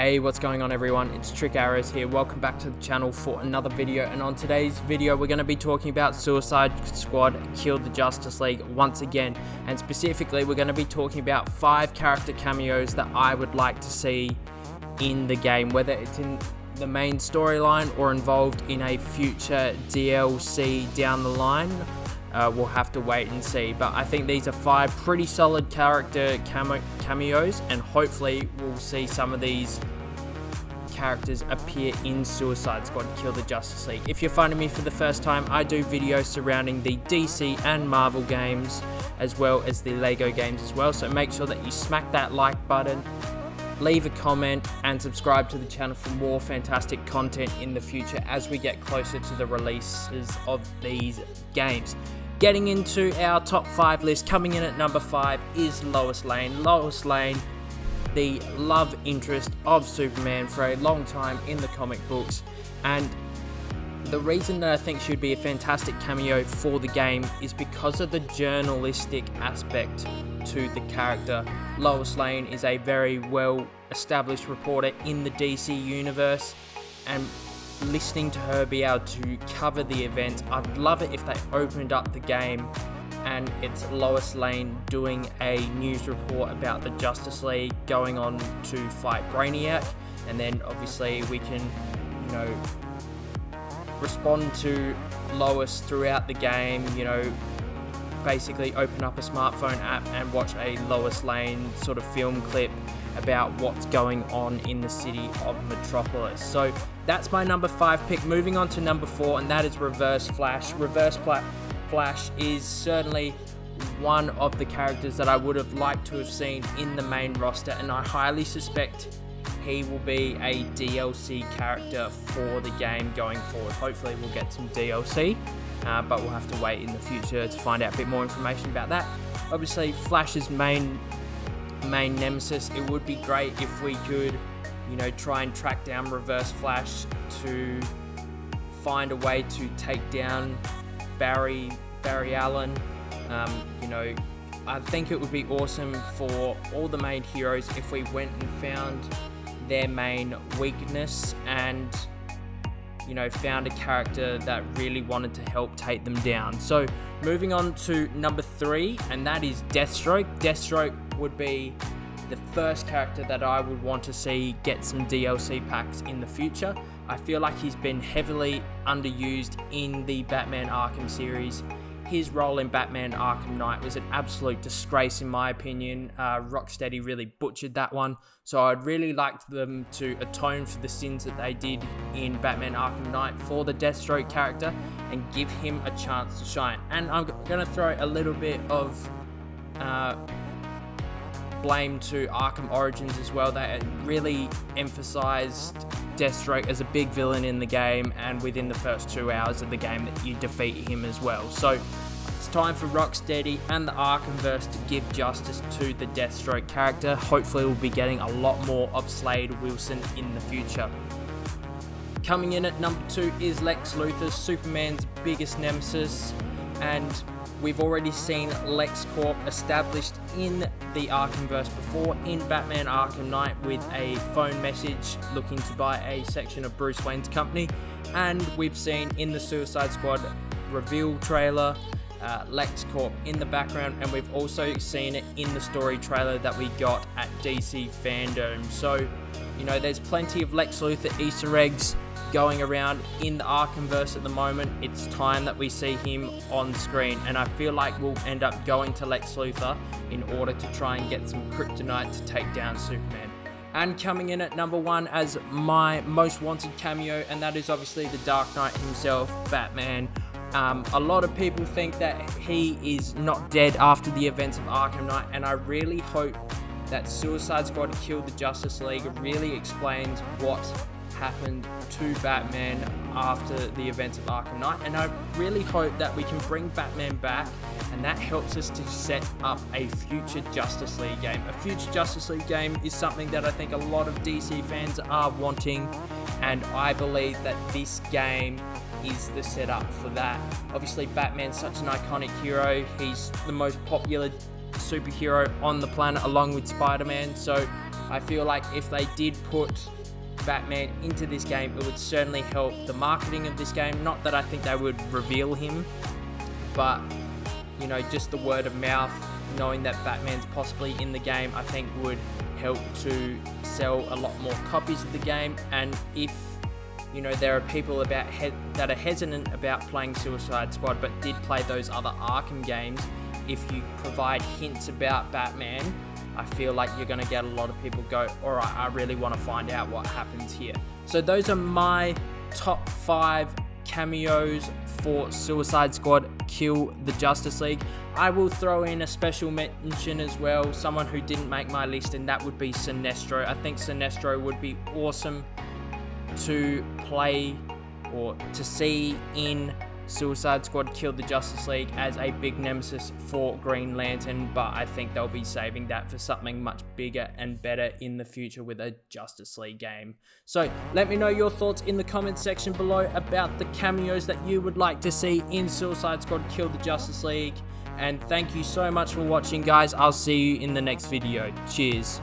Hey, what's going on everyone? It's Trick Arrows here. Welcome back to the channel for another video, and on today's video we're going to be talking about Suicide Squad Kill the Justice League once again, and specifically we're going to be talking about 5 character cameos that I would like to see in the game, whether it's in the main storyline or involved in a future DLC down the line. We'll have to wait and see, but I think these are 5 pretty solid character cameos, and hopefully we'll see some of these characters appear in Suicide Squad Kill the Justice League. If you're finding me for the first time, I do videos surrounding the DC and Marvel games, as well as the Lego games as well, so make sure that you smack that like button, leave a comment, and subscribe to the channel for more fantastic content in the future as we get closer to the releases of these games. Getting into our top 5 list, coming in at number 5 is Lois Lane. Lois Lane, the love interest of Superman for a long time in the comic books, and the reason that I think she would be a fantastic cameo for the game is because of the journalistic aspect to the character. Lois Lane is a very well established reporter in the DC universe, and listening to her be able to cover the events, I'd love it if they opened up the game and it's Lois Lane doing a news report about the Justice League going on to fight Brainiac, and then obviously we can, respond to Lois throughout the game, basically open up a smartphone app and watch a Lois Lane sort of film clip about what's going on in the city of Metropolis. So that's my number 5 pick. Moving on to number 4, and that is Reverse Flash. Flash is certainly one of the characters that I would have liked to have seen in the main roster, and I highly suspect he will be a DLC character for the game going forward. Hopefully we'll get some DLC, but we'll have to wait in the future to find out a bit more information about that. Obviously Flash's main nemesis, it would be great if we could try and track down Reverse Flash to find a way to take down Barry Allen. I think it would be awesome for all the main heroes if we went and found their main weakness and found a character that really wanted to help take them down. So moving on to number 3, and that is Deathstroke. Deathstroke would be the first character that I would want to see get some DLC packs in the future. I feel like he's been heavily underused in the Batman Arkham series. His role in Batman Arkham Knight was an absolute disgrace in my opinion. Rocksteady really butchered that one, so I'd really like them to atone for the sins that they did in Batman Arkham Knight for the Deathstroke character and give him a chance to shine. And I'm going to throw a little bit of blame to Arkham Origins as well. They really emphasized Deathstroke as a big villain in the game, and within the first 2 hours of the game that you defeat him as well. So it's time for Rocksteady and the Arkhamverse to give justice to the Deathstroke character. Hopefully we'll be getting a lot more of Slade Wilson in the future. Coming in at number 2 is Lex Luthor, Superman's biggest nemesis, and we've already seen LexCorp established in the Arkhamverse before in Batman Arkham Knight with a phone message looking to buy a section of Bruce Wayne's company, and we've seen in the Suicide Squad reveal trailer LexCorp in the background, and we've also seen it in the story trailer that we got at DC Fandom. So there's plenty of Lex Luthor Easter eggs going around in the Arkhamverse at the moment. It's time that we see him on screen, and I feel like we'll end up going to Lex Luthor in order to try and get some kryptonite to take down Superman. And coming in at number 1 as my most wanted cameo, and that is obviously the Dark Knight himself, Batman. A lot of people think that he is not dead after the events of Arkham Knight, and I really hope that Suicide Squad Kill the Justice League really explains what happened to Batman after the events of Arkham Knight, and I really hope that we can bring Batman back, and that helps us to set up a future Justice League game. A future Justice League game is something that I think a lot of DC fans are wanting, and I believe that this game is the setup for that. Obviously Batman's such an iconic hero, he's the most popular superhero on the planet along with Spider-Man, so I feel like if they did put Batman into this game, it would certainly help the marketing of this game. Not that I think they would reveal him, but you know, just the word of mouth, knowing that Batman's possibly in the game, I think would help to sell a lot more copies of the game. And if you know, there are people that are hesitant about playing Suicide Squad but did play those other Arkham games, if you provide hints about Batman, I feel like you're going to get a lot of people go, alright, I really want to find out what happens here. So those are my top 5 cameos for Suicide Squad Kill the Justice League. I will throw in a special mention as well, someone who didn't make my list, and that would be Sinestro. I think Sinestro would be awesome to play or to see in Suicide Squad Kill the Justice League as a big nemesis for Green Lantern, but I think they'll be saving that for something much bigger and better in the future with a Justice League game. So let me know your thoughts in the comment section below about the cameos that you would like to see in Suicide Squad Kill the Justice League, and thank you so much for watching, guys. I'll see you in the next video. Cheers.